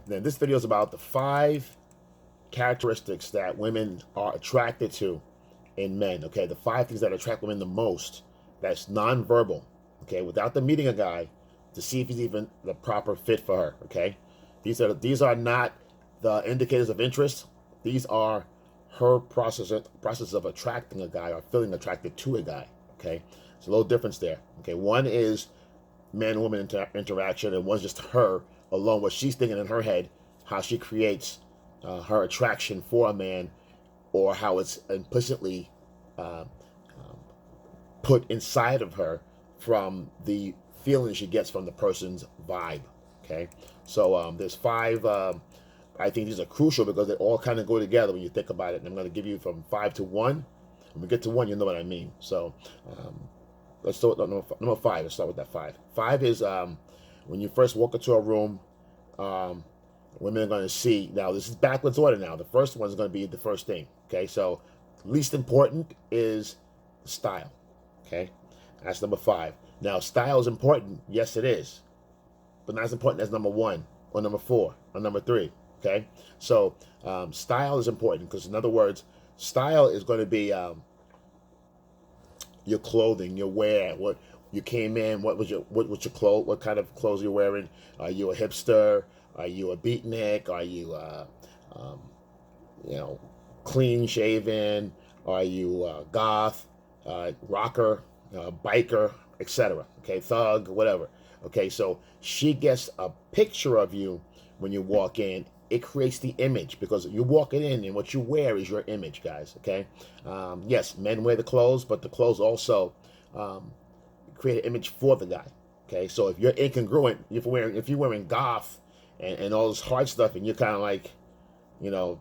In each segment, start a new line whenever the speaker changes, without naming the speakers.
Then this video is about the 5 characteristics that women are attracted to in men. Okay, the 5 things that attract women the most. That's nonverbal. Okay, without them meeting a guy to see if he's even the proper fit for her. Okay, these are not the indicators of interest. These are her process of attracting a guy or feeling attracted to a guy. Okay, it's a little difference there. Okay, one is man-woman interaction, and one's just her alone, what she's thinking in her head, how she creates her attraction for a man, or how it's implicitly put inside of her from the feeling she gets from the person's vibe. Okay, so there's 5. I think these are crucial because they all kind of go together when you think about it. And I'm going to give you from 5 to 1. When we get to 1, you know what I mean. So let's start with number 5. Let's start with that 5. 5 is when you first walk into a room, women are going to see. Now, this is backwards order now. The first one is going to be the first thing. Okay, so least important is style. Okay, that's number 5. Now, style is important. Yes, it is. But not as important as number 1 or number 4 or number 3. Okay, so style is important because, in other words, style is going to be your clothing, your wear, what you came in, what was your clothes, what kind of clothes you're wearing. Are you a hipster? Are you a beatnik? Are you clean shaven? Are you goth, rocker, biker, etc.? Okay, thug, whatever. Okay, so she gets a picture of you when you walk in. It creates the image because you're walking in and what you wear is your image, guys. Okay, yes, men wear the clothes, but the clothes also create an image for the guy. Okay, so if you're incongruent, if you're wearing goth and all this hard stuff, and you're kind of like, your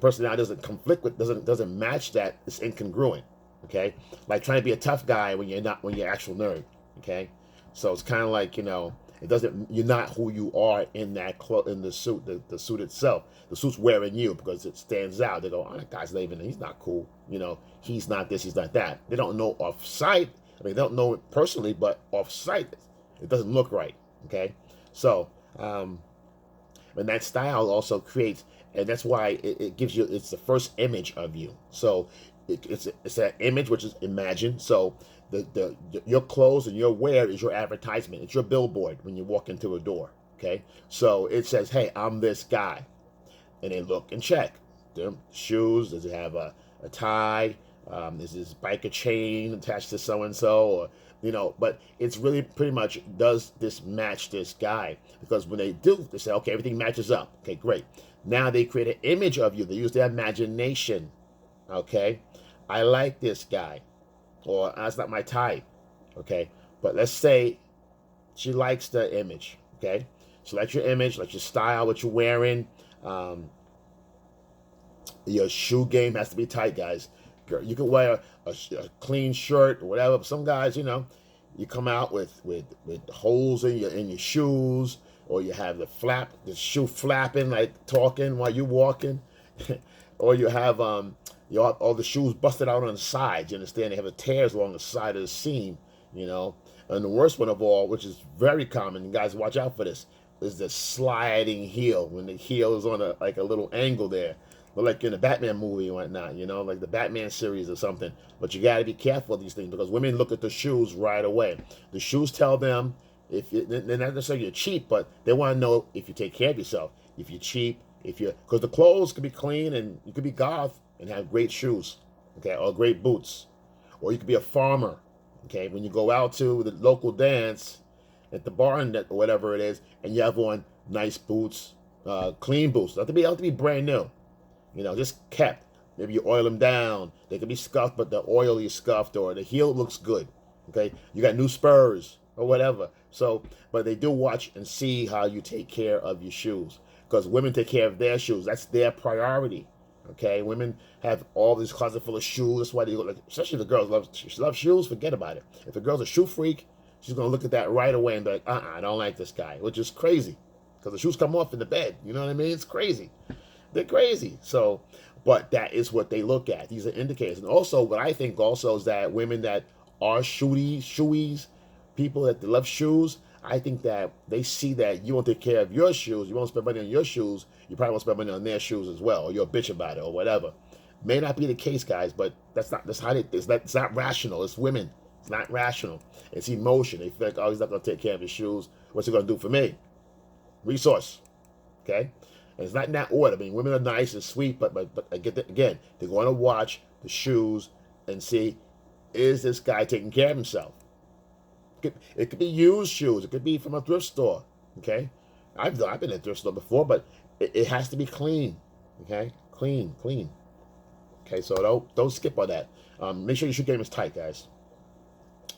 personality doesn't conflict with, doesn't match that, it's incongruent. Okay, like trying to be a tough guy when you're actual nerd. Okay, so it's kind of like, it doesn't. You're not who you are in in the suit. The suit itself. The suit's wearing you because it stands out. They go, "Oh, that guy's leaving. He's not cool. He's not this. He's not that." They don't know off sight. I mean, they don't know it personally, but off sight, it doesn't look right. Okay, so and that style also creates, and that's why it gives you. It's the first image of you. So it's that image which is imagined. So your clothes and your wear is your advertisement. It's your billboard when you walk into a door. Okay, so it says, "Hey, I'm this guy," and they look and check. Their shoes. Does it have a tie? Is this biker chain attached to so and so? Or but it's really pretty much, does this match this guy? Because when they do, they say, okay, everything matches up. Okay, great. Now they create an image of you. They use their imagination. Okay, I like this guy, or that's not my type. Okay, but let's say she likes the image. Okay, she likes your image, likes your style, what you're wearing. Your shoe game has to be tight, guys. You can wear a clean shirt or whatever. But some guys, you come out with holes in your shoes, or you have the shoe flapping, like talking while you're walking, or you have all the shoes busted out on the sides. You understand? They have the tears along the side of the seam. And the worst one of all, which is very common, and guys, watch out for this, is the sliding heel. When the heel is on a little angle there. Like in the Batman movie and whatnot, like the Batman series or something. But you got to be careful of these things because women look at the shoes right away. The shoes tell them they're not necessarily you're cheap, but they want to know if you take care of yourself. If you're cheap, because the clothes could be clean and you could be goth and have great shoes, okay, or great boots, or you could be a farmer, okay. When you go out to the local dance at the barn or whatever it is, and you have on nice boots, clean boots, not to be brand new. Just kept. Maybe you oil them down. They can be scuffed, but the oil is scuffed, or the heel looks good. Okay, you got new spurs or whatever. So, but they do watch and see how you take care of your shoes, because women take care of their shoes. That's their priority. Okay, women have all this closet full of shoes. That's why they go, especially the girls love shoes. Forget about it. If a girl's a shoe freak, she's gonna look at that right away and be like, I don't like this guy, which is crazy, because the shoes come off in the bed. You know what I mean? It's crazy. They're crazy. So, but that is what they look at. These are indicators. And also, what I think also is that women that are shoeies, people that love shoes, I think that they see that you won't take care of your shoes, you won't spend money on your shoes, you probably won't spend money on their shoes as well, or you're a bitch about it, or whatever. May not be the case, guys, but that's how it's not rational. It's women. It's not rational. It's emotion. They feel like, oh, he's not gonna take care of his shoes. What's he gonna do for me? Resource. Okay? And it's not in that order. I mean, women are nice and sweet, but again, they're going to watch the shoes and see, is this guy taking care of himself? It could be used shoes. It could be from a thrift store. Okay? I've been in a thrift store before, but it has to be clean. Okay? Clean. Okay, so don't skip on that. Make sure your shoe game is tight, guys.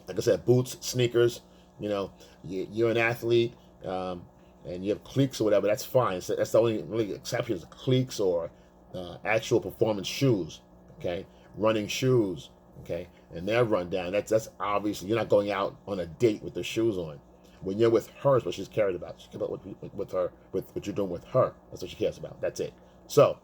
Like I said, boots, sneakers. You know, you're an athlete, and you have cleats or whatever. That's fine. So that's the only really exception is cleats or actual performance shoes. Okay, running shoes. Okay, and they're run down. That's obviously you're not going out on a date with the shoes on. When you're with her, it's what she's cared about. She cares about with her, with what you're doing with her. That's what she cares about. That's it. So,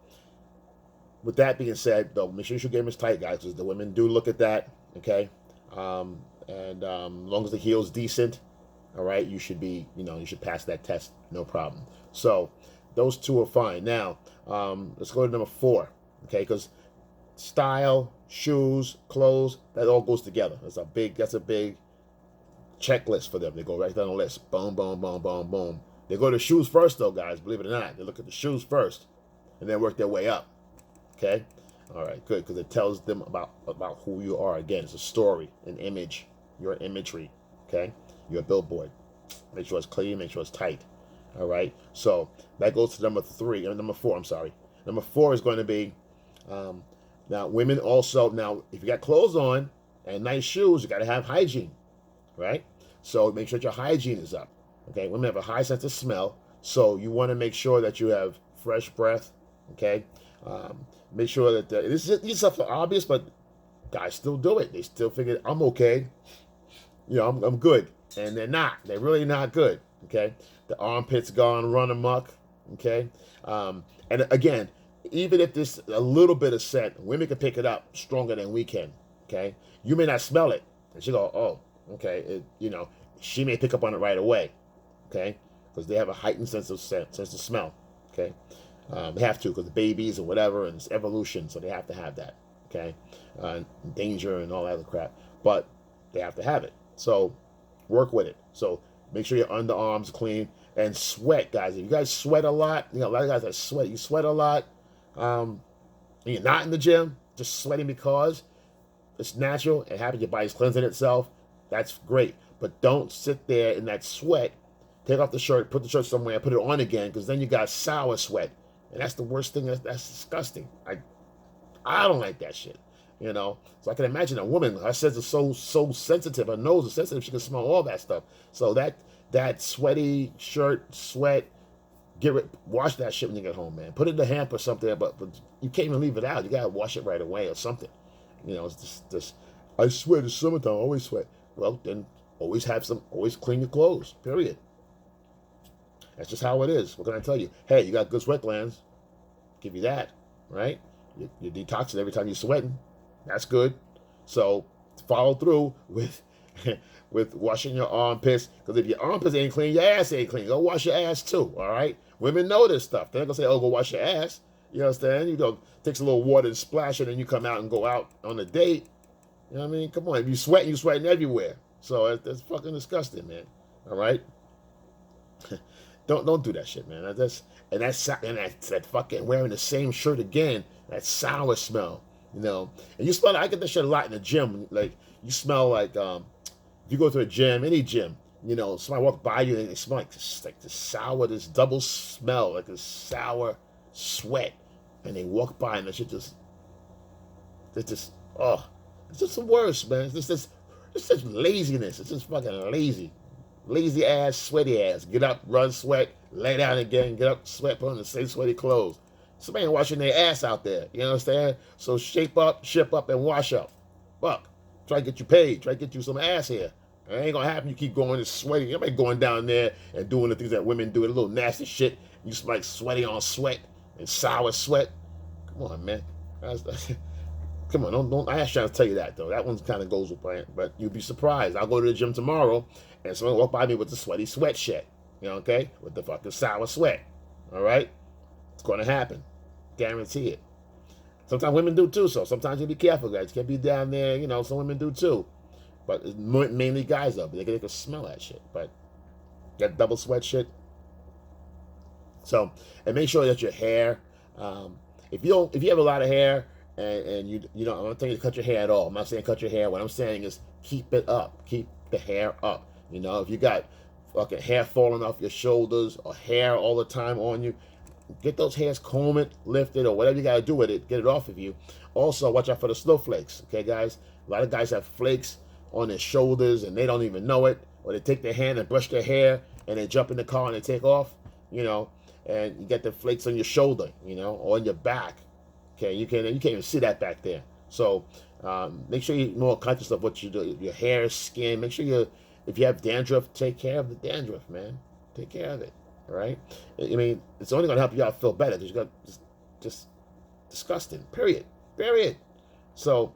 with that being said, though, make sure your shoe game is tight, guys, because the women do look at that. Okay, and as long as the heel's decent, all right, you should be, you should pass that test, no problem. So, those two are fine. Now, let's go to number 4. Okay, because style, shoes, clothes, that all goes together. That's a big checklist for them. They go right down the list. Boom, boom, boom, boom, boom. They go to shoes first, though, guys. Believe it or not, they look at the shoes first, and then work their way up. Okay, all right, good, because it tells them about who you are. Again, it's a story, an image, your imagery. Okay, your billboard. Make sure it's clean. Make sure it's tight. All right. So that goes to number 4. I'm sorry. Number 4 is going to be. Now, women also, if you got clothes on and nice shoes, you got to have hygiene, right? So make sure that your hygiene is up, okay? Women have a high sense of smell, so you want to make sure that you have fresh breath, okay? Make sure that these stuff are obvious, but guys still do it. They still figure, I'm okay, I'm good, and they're not. They're really not good, okay? The armpits gone run amok, okay? And again, even if there's a little bit of scent, women can pick it up stronger than we can, okay? You may not smell it, and she go, oh, okay, she may pick up on it right away, okay? Because they have a heightened sense of smell, okay? They have to, because the babies and whatever, and it's evolution, so they have to have that, okay? Danger and all that other crap, but they have to have it. So work with it. So make sure your underarms are clean, and sweat, guys. If you guys sweat a lot, a lot of guys that sweat, you sweat a lot, and you're not in the gym, just sweating because it's natural and happy, your body's cleansing itself, that's great. But don't sit there in that sweat, take off the shirt, put the shirt somewhere, put it on again, because then you got sour sweat. And that's the worst thing. That's disgusting. I don't like that shit. So I can imagine a woman, her sense is so sensitive, her nose is sensitive, she can smell all that stuff. So that sweaty shirt, sweat, wash that shit when you get home, man. Put it in the hamper or something, but you can't even leave it out. You gotta wash it right away or something. It's just I sweat, it's summertime, I always sweat. Well, then always clean your clothes, period. That's just how it is. What can I tell you? Hey, you got good sweat glands. Give you that, right? You're detoxing every time you're sweating. That's good. So follow through with washing your armpits. Because if your armpits ain't clean, your ass ain't clean. Go wash your ass too, all right? Women know this stuff. They're not going to say, oh, go wash your ass. You understand? Takes a little water and splash it, and you come out and go out on a date. You know what I mean? Come on. If you're sweating everywhere. So that's fucking disgusting, man. All right? Don't do that shit, man. That fucking wearing the same shirt again, that sour smell, And you smell, I get that shit a lot in the gym. Like, you smell like, if you go to a gym, any gym, somebody walk by you and they smell like this sour, this double smell, like this sour sweat. And they walk by and that shit it's just the worst, man. It's just laziness. It's just fucking lazy. Lazy ass, sweaty ass. Get up, run, sweat, lay down again, get up, sweat, put on the same sweaty clothes. Somebody ain't washing their ass out there. You understand? So ship up, and wash up. Fuck. Try to get you paid. Try to get you some ass here. It ain't gonna happen. You keep going and sweating. Everybody going down there and doing the things that women do, a little nasty shit. You smell like sweaty on sweat and sour sweat. Come on, man. Come on, don't. I ain't trying to tell you that though. That one kind of goes with playing, but you'd be surprised. I'll go to the gym tomorrow, and someone walk by me with the sweaty sweat shit. You know, okay, with the fucking sour sweat. All right, it's going to happen, guarantee it. Sometimes women do too, so sometimes you be careful, guys. You can't be down there. You know, some women do too, but it's mainly guys though. They can smell that shit, but that double sweat shit. So, and make sure that your hair. If you have a lot of hair. And you know, I'm not telling you to cut your hair at all. I'm not saying cut your hair. What I'm saying is keep it up. Keep the hair up. You know, if you got fucking hair falling off your shoulders or hair all the time on you, get those hairs, comb it, lift it, or whatever you got to do with it. Get it off of you. Also, watch out for the snowflakes. Okay, guys? A lot of guys have flakes on their shoulders and they don't even know it. Or they take their hand and brush their hair and they jump in the car and they take off, you know, and you get the flakes on your shoulder, you know, or on your back. Okay, you can't even see that back there. So make sure you're more conscious of what you do. Your hair, skin. Make sure if you have dandruff, take care of the dandruff, man. Take care of it. All right. I mean, it's only gonna help you out feel better because you got just disgusting. Period. So,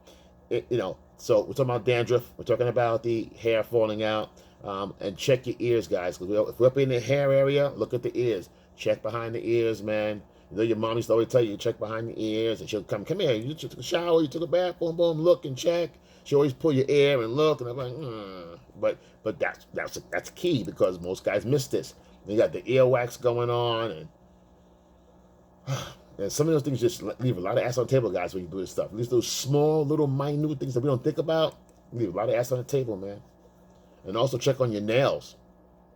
you know. So we're talking about dandruff. We're talking about the hair falling out. And check your ears, guys. Because if we're up in the hair area, look at the ears. Check behind the ears, man. You know, your mom used to always tell you to check behind the ears, and she'll come here. You took a shower, you took a bath, boom, boom, look and check. She always pull your ear and look, and I'm like, but that's key because most guys miss this. You got the earwax going on, and some of those things just leave a lot of ass on the table, guys. When you do this stuff, these those small, little, minute things that we don't think about, leave a lot of ass on the table, man. And also check on your nails.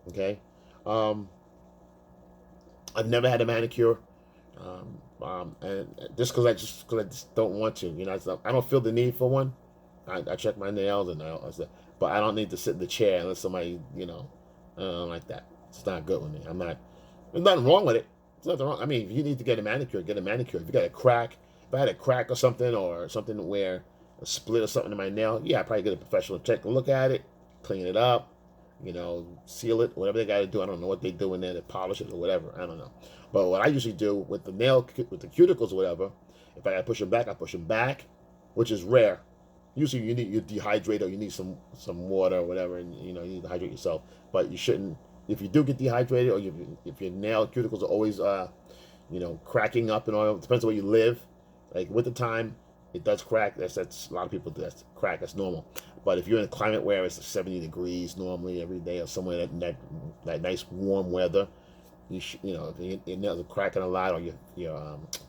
Okay, I've never had a manicure. And just because I just don't want to, you know, I don't feel the need for one. I check my nails but I don't need to sit in the chair unless somebody, you know, I don't like that. It's not good with me. There's nothing wrong with it. There's nothing wrong. I mean, if you need to get a manicure, get a manicure. If you got a crack, if I had a crack or something where a split or something in my nail, yeah, I'd probably get a professional to take a look at it, clean it up, you know, seal it, whatever they got to do. I don't know what they do in there to polish it or whatever. I don't know. But what I usually do with the with the cuticles or whatever, if I got to push them back, I push them back, which is rare. Usually you dehydrate or you need some water or whatever, and you know you need to hydrate yourself. But you shouldn't. If you do get dehydrated, or if your nail cuticles are always you know, cracking up and all, it depends on where you live. Like winter time, it does crack. That's a lot of people do that's crack. That's normal. But if you're in a climate where it's 70 degrees normally every day, or somewhere that nice warm weather, you know, if your nails are cracking a lot or your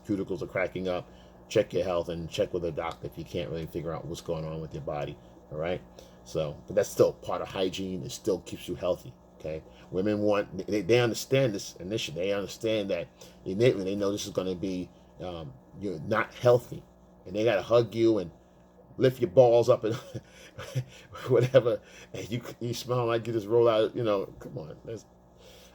cuticles are cracking up, check your health and check with a doctor if you can't really figure out what's going on with your body. All right. So, but that's still part of hygiene. It still keeps you healthy. Okay. Women they understand this initially. They understand that innately. They know this is going to be you're not healthy, and they got to hug you and lift your balls up and whatever, and you smell like you just roll out. You know, come on.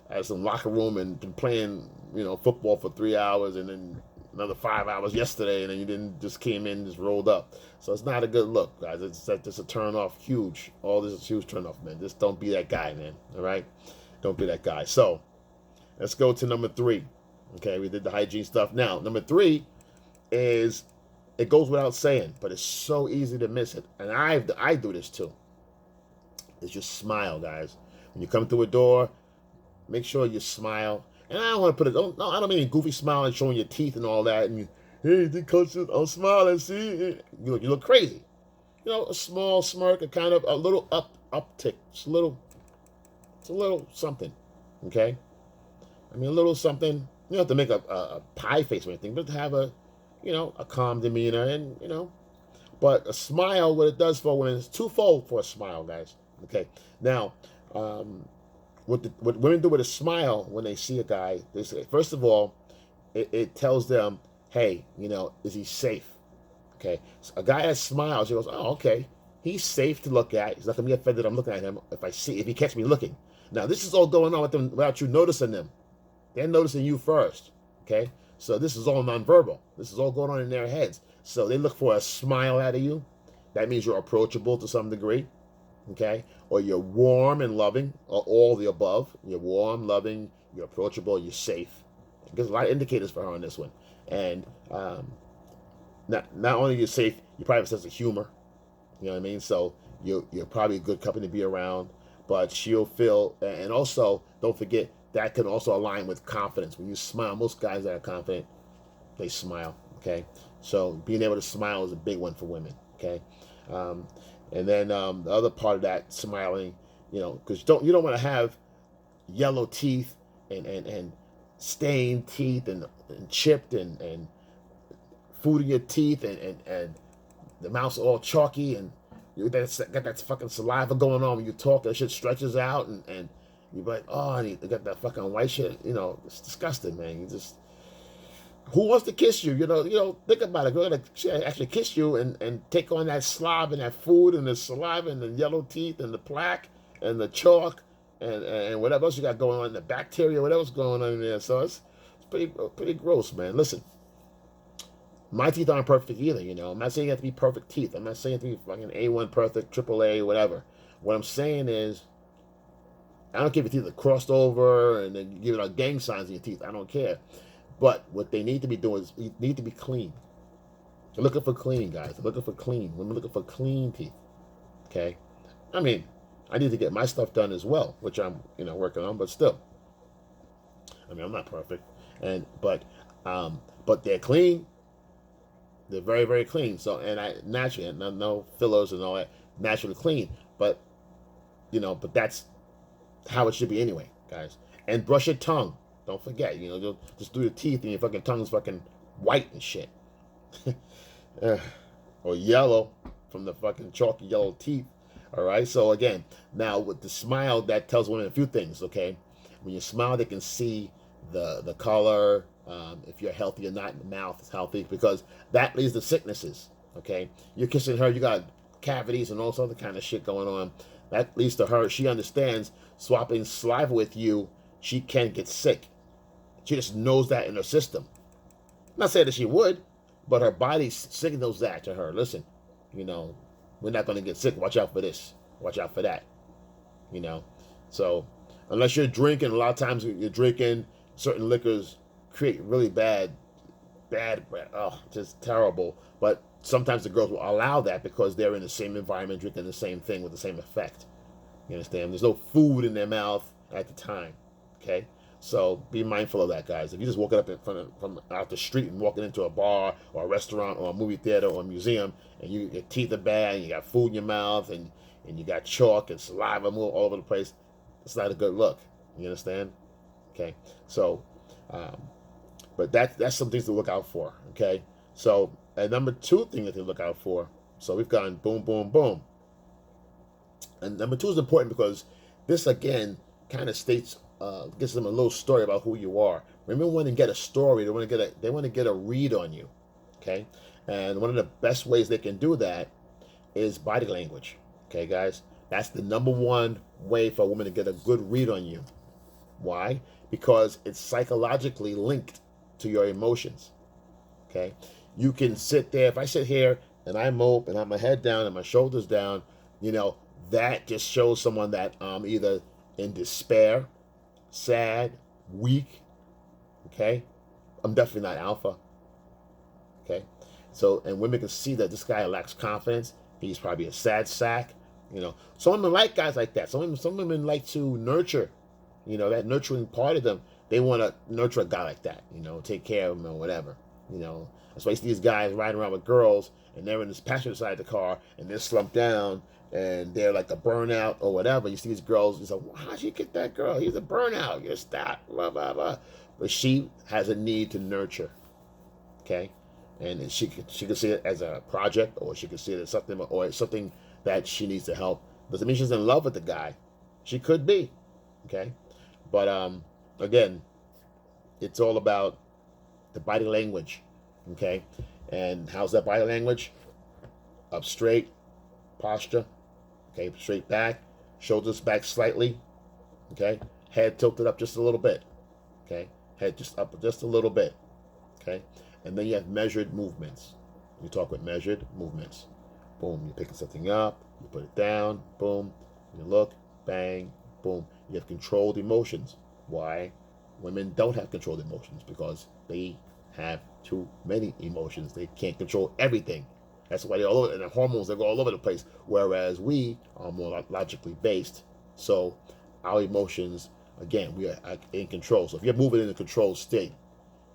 I had some locker room and been playing, you know, football for 3 hours and then another 5 hours yesterday, and then you didn't just came in and just rolled up. So it's not a good look, guys. It's just a turn off, huge. All this is a huge turn off, man. Just don't be that guy, man. All right, don't be that guy. So let's go to number 3. Okay, we did the hygiene stuff. Now number 3 is, it goes without saying, but it's so easy to miss it, and I do this too. It's just smile, guys. When you come through a door, make sure you smile. And I don't want to put it, no, I don't mean a goofy smile and showing your teeth and all that. And hey, the coach, I'm smiling, see? You look crazy. You know, a small smirk, a kind of a little uptick. It's a little something, okay? I mean, a little something. You don't have to make a pie face or anything, but to have a calm demeanor and, you know. But a smile, what it does for women is twofold for a smile, guys. Okay, now, what women do with a smile when they see a guy, they say, first of all, it tells them, hey, you know, is he safe? Okay, so a guy that smiles, he goes, oh, okay, he's safe to look at. He's not gonna be offended I'm looking at him if he catch me looking. Now, this is all going on with them without you noticing them. They're noticing you first. Okay, so this is all nonverbal. This is all going on in their heads. So they look for a smile out of you. That means you're approachable to some degree. Okay, or you're warm and loving, or all the above. You're warm, loving, you're approachable, you're safe. There's a lot of indicators for her on this one. And not only you're safe, you probably have a sense of humor. You know what I mean? So you're probably a good company to be around. But she'll feel, and also don't forget that can also align with confidence. When you smile, most guys that are confident, they smile. Okay, so being able to smile is a big one for women. Okay, um, and then the other part of that smiling, because you don't want to have yellow teeth and stained teeth and chipped and food in your teeth and the mouth's all chalky and you got that fucking saliva going on when you talk. That shit stretches out and you're like, oh, and you got that fucking white shit. It's disgusting, man. You just, who wants to kiss you? Think about it. We're gonna actually kiss you and take on that slob and that food and the saliva and the yellow teeth and the plaque and the chalk and whatever else you got going on, the bacteria, whatever's going on in there. So it's pretty gross, man. Listen, my teeth aren't perfect either. I'm not saying you have to be perfect teeth. I'm not saying you have to be fucking A1 perfect, AAA, whatever. What I'm saying is, I don't care if your teeth are crossed over and then give it out gang signs in your teeth. I don't care. But what they need to be doing is you need to be clean. They're looking for clean, guys. They're looking for clean. Women looking for clean teeth. Okay? I mean, I need to get my stuff done as well, which I'm, working on, but still. I mean, I'm not perfect. But they're clean. They're very, very clean. So, and I naturally, no fillers and all that, naturally clean. But, but that's how it should be anyway, guys. And brush your tongue. Don't forget, just do your teeth and your fucking tongue's fucking white and shit. Or yellow from the fucking chalky yellow teeth. All right. So again, now with the smile, that tells women a few things. Okay, when you smile, they can see the color, if you're healthy or not, and the mouth is healthy, because that leads to sicknesses. Okay, you're kissing her, you got cavities and all sorts of kind of shit going on. That leads to her. She understands swapping saliva with you, she can get sick. She just knows that in her system. I'm not saying that she would, but her body signals that to her. Listen, we're not going to get sick. Watch out for this. Watch out for that. So unless you're drinking, a lot of times you're drinking certain liquors create really bad, just terrible. But sometimes the girls will allow that because they're in the same environment, drinking the same thing with the same effect. You understand? There's no food in their mouth at the time. Okay? So be mindful of that, guys. If you're just walking up from out the street and walking into a bar or a restaurant or a movie theater or a museum, and your teeth are bad, and you got food in your mouth, and you got chalk and saliva all over the place, it's not a good look. You understand? Okay. So, but that's some things to look out for. Okay. So, and number two thing that they look out for. So we've gone boom, boom, boom. And number two is important because this again kind of states. Gives them a little story about who you are. Women want to get a story. They want to get a read on you. Okay, and one of the best ways they can do that is body language. Okay, guys, that's the number one way for a woman to get a good read on you. Why? Because it's psychologically linked to your emotions. Okay, you can sit there. If I sit here and I mope and I have my head down and my shoulders down, that just shows someone that I'm either in despair, sad, weak. Okay, I'm definitely not alpha. Okay, so and women can see that this guy lacks confidence. He's probably a sad sack. Some women like guys like that. Some women like to nurture. That nurturing part of them. They want to nurture a guy like that. Take care of him or whatever. That's why you see these guys riding around with girls and they're in this passenger side of the car and they're slumped down and they're like a burnout or whatever. You see these girls, you say, how'd you get that girl? He's a burnout. You're stopped, blah, blah, blah. But she has a need to nurture, okay? And she could see it as a project, or she could see it as something that she needs to help. Doesn't mean she's in love with the guy. She could be, okay? But again, it's all about the body language, okay? And how's that body language? Up straight, posture. Okay, straight back, shoulders back slightly, okay, head tilted up just a little bit, okay, head just up just a little bit, okay, and then you have measured movements. You talk with measured movements. Boom, you're picking something up, you put it down, boom, you look, bang, boom. You have controlled emotions. Why? Women don't have controlled emotions because they have too many emotions. They can't control everything. That's why they're all over, and the hormones, they go all over the place. Whereas we are more logically based. So our emotions, again, we are in control. So if you're moving in a controlled state,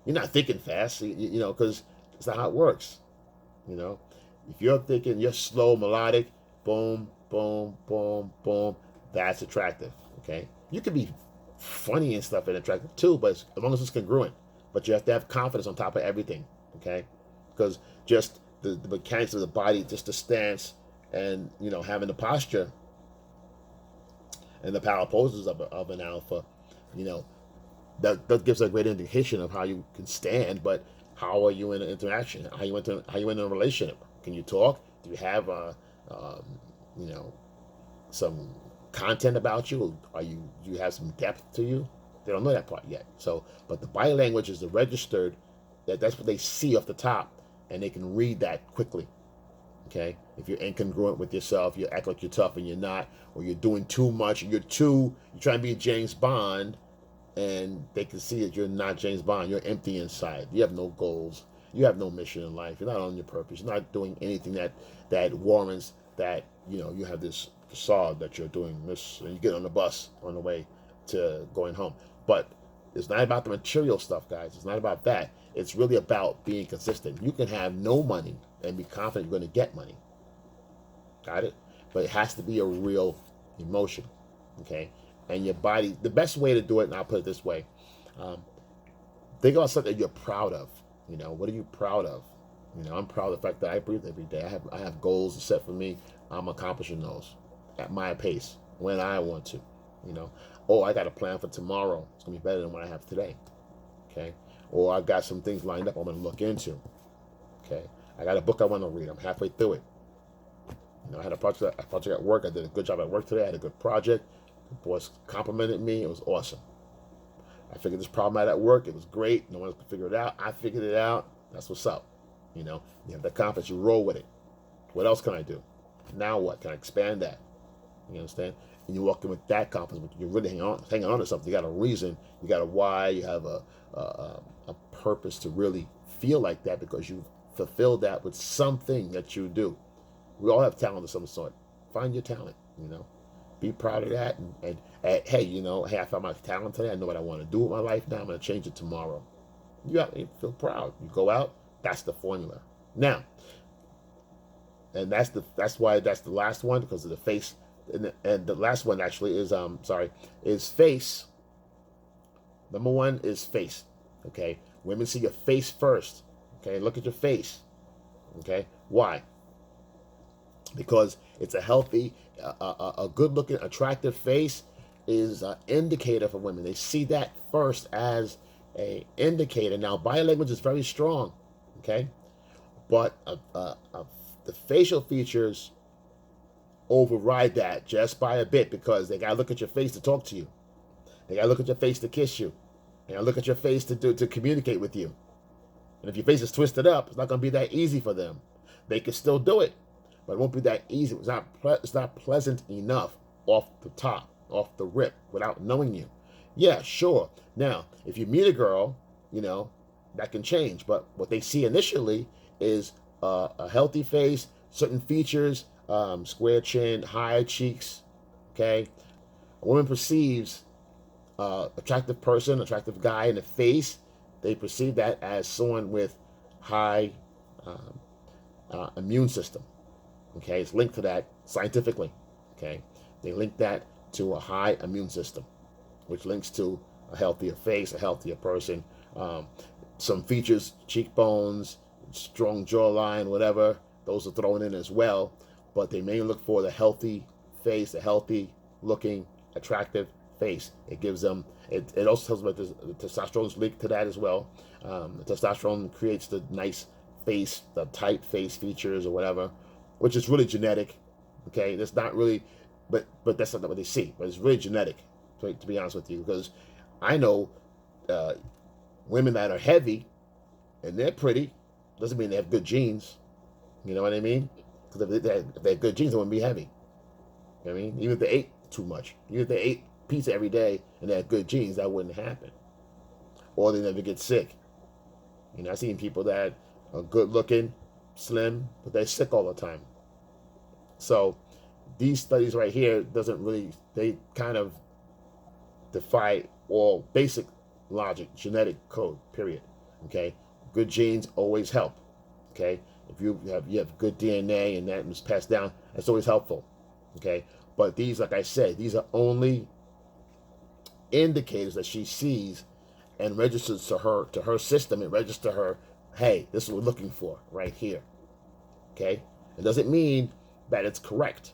you're not thinking fast, you know, because it's not how it works. You know, if you're thinking, you're slow, melodic, boom, boom, boom, boom, that's attractive. Okay, you can be funny and stuff and attractive too, but as long as it's congruent. But you have to have confidence on top of everything. Okay, because just the mechanics of the body, just the stance, and you know, having the posture and the power poses of an alpha, you know, that gives a great indication of how you can stand. But how are you in an interaction? How you in a relationship? Can you talk? Do you have you know, some content about you? Do you have some depth to you? They don't know that part yet. So, but the body language is the registered, that's what they see off the top, and they can read that quickly. Okay, if you're incongruent with yourself, you act like you're tough and you're not, or you're doing too much, you're trying to be James Bond, and they can see that you're not James Bond. You're empty inside. You have no goals. You have no mission in life. You're not on your purpose. You're not doing anything that warrants that. You know, you have this facade that you're doing this, and you get on the bus on the way to going home. But it's not about the material stuff, guys. It's not about that. It's really about being consistent. You can have no money and be confident you're going to get money. Got it? But it has to be a real emotion. Okay? And your body, the best way to do it, and I'll put it this way, think about something you're proud of. You know, what are you proud of? You know, I'm proud of the fact that I breathe every day. I have goals set for me. I'm accomplishing those at my pace when I want to. You know, oh, I got a plan for tomorrow. It's gonna be better than what I have today. Okay, or I've got some things lined up I'm gonna look into. Okay, I got a book I want to read. I'm halfway through it. You know, I had a project at work. I did a good job at work today. I had a good project. The boss complimented me. It was awesome. I figured this problem out at work. It was great. No one else could figure it out. I figured it out. That's what's up. You know, you have the confidence. You roll with it. What else can I do? Now what? Can I expand that? You understand? And you're walking with that confidence. You're really hanging on to something. You got a reason. You got a why. You have a purpose to really feel like that because you fulfilled that with something that you do. We all have talent of some sort. Find your talent. You know, be proud of that. And hey, you know, hey, I found my talent today. I know what I want to do with my life now. I'm going to change it tomorrow. You feel proud. You go out. That's the formula. Now, and that's why that's the last one, because of the face. And the last one actually is face. Number one is face. Okay, women see your face first. Okay, look at your face. Okay, why? Because it's a healthy, a good-looking, attractive face is an indicator for women. They see that first as a indicator. Now, body language is very strong. Okay, but the facial features override that just by a bit, because they gotta look at your face to talk to you. They gotta look at your face to kiss you. They gotta look at your face to communicate with you. And if your face is twisted up, it's not gonna be that easy for them. They can still do it, but it won't be that easy. It's not pleasant enough off the top, off the rip, without knowing you. Yeah, sure. Now, if you meet a girl, you know, that can change. But what they see initially is a healthy face, certain features, square chin, high cheeks. Okay, a woman perceives attractive person, attractive guy in the face. They perceive that as someone with high immune system. Okay, it's linked to that scientifically. Okay, they link that to a high immune system, which links to a healthier face, a healthier person. Some features, cheekbones, strong jawline, whatever, those are thrown in as well. But they may look for the healthy face, a healthy looking, attractive face. It gives them, it also tells them that the testosterone is linked to that as well. The testosterone creates the nice face, the tight face features or whatever, which is really genetic. Okay, that's not really, but that's not what they see. But it's really genetic, to be honest with you, because I know women that are heavy and they're pretty, doesn't mean they have good genes. You know what I mean? Because if they have good genes, they wouldn't be heavy. You know what I mean? Even if they ate too much, even if they ate pizza every day and they had good genes, that wouldn't happen. Or they never get sick. You know, I've seen people that are good looking, slim, but they're sick all the time. So these studies right here doesn't really, they kind of defy all basic logic, genetic code, period. Okay, good genes always help. Okay, if you have good DNA and that is passed down, that's always helpful. Okay, but these, like I said, these are only indicators that she sees and registers to her system. It registers to her, hey, this is what we're looking for right here. Okay, it doesn't mean that it's correct.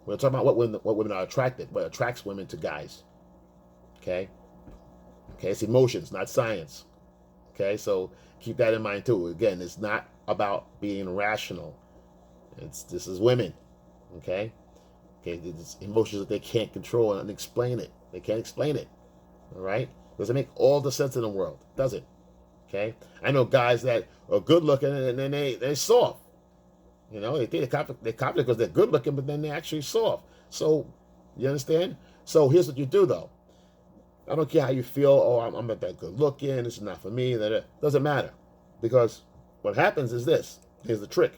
We're talking about what women are attracted, what attracts women to guys. Okay, it's emotions, not science. Okay, so keep that in mind too. Again, it's not about being rational. This is women. Okay, it's emotions that they can't control and explain it. They can't explain it. All right, doesn't make all the sense in the world, does it? Okay, I know guys that are good looking and then they're soft. You know, they think they're confident because they're good looking, but then they're actually soft. So, you understand? So here's what you do though. I don't care how you feel. Oh, I'm not that good looking. This is not for me. That doesn't matter, because what happens is this. Here's the trick,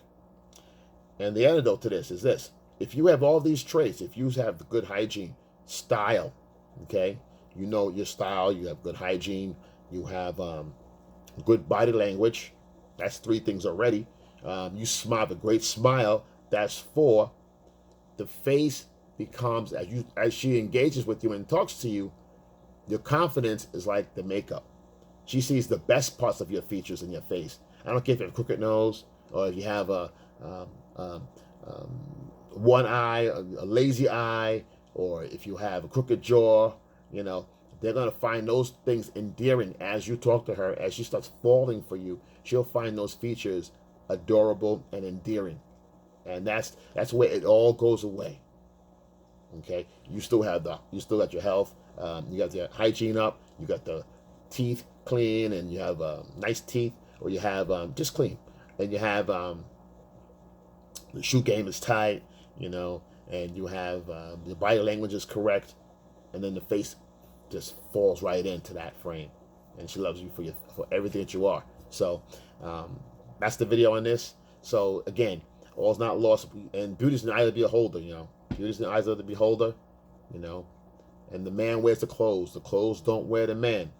and the antidote to this is this: if you have all these traits, if you have the good hygiene, style, okay, you know your style, you have good hygiene, you have good body language. That's 3 things already. You smile a great smile. That's 4. The face becomes, as she engages with you and talks to you, your confidence is like the makeup. She sees the best parts of your features in your face. I don't care if you have a crooked nose or if you have a one eye, a lazy eye, or if you have a crooked jaw. You know, they're going to find those things endearing as you talk to her. As she starts falling for you, she'll find those features adorable and endearing. And that's where it all goes away. Okay, you still got your health, you got your hygiene up, you got the teeth clean, and you have nice teeth, or you have just clean, and you have the shoe game is tight, you know, and you have your body language is correct, and then the face just falls right into that frame, and she loves you for everything that you are. So that's the video on this. So again, all's not lost, and beauty's in the eye of the beholder. You know, beauty's in the eyes of the beholder. You know, and the man wears the clothes. The clothes don't wear the man.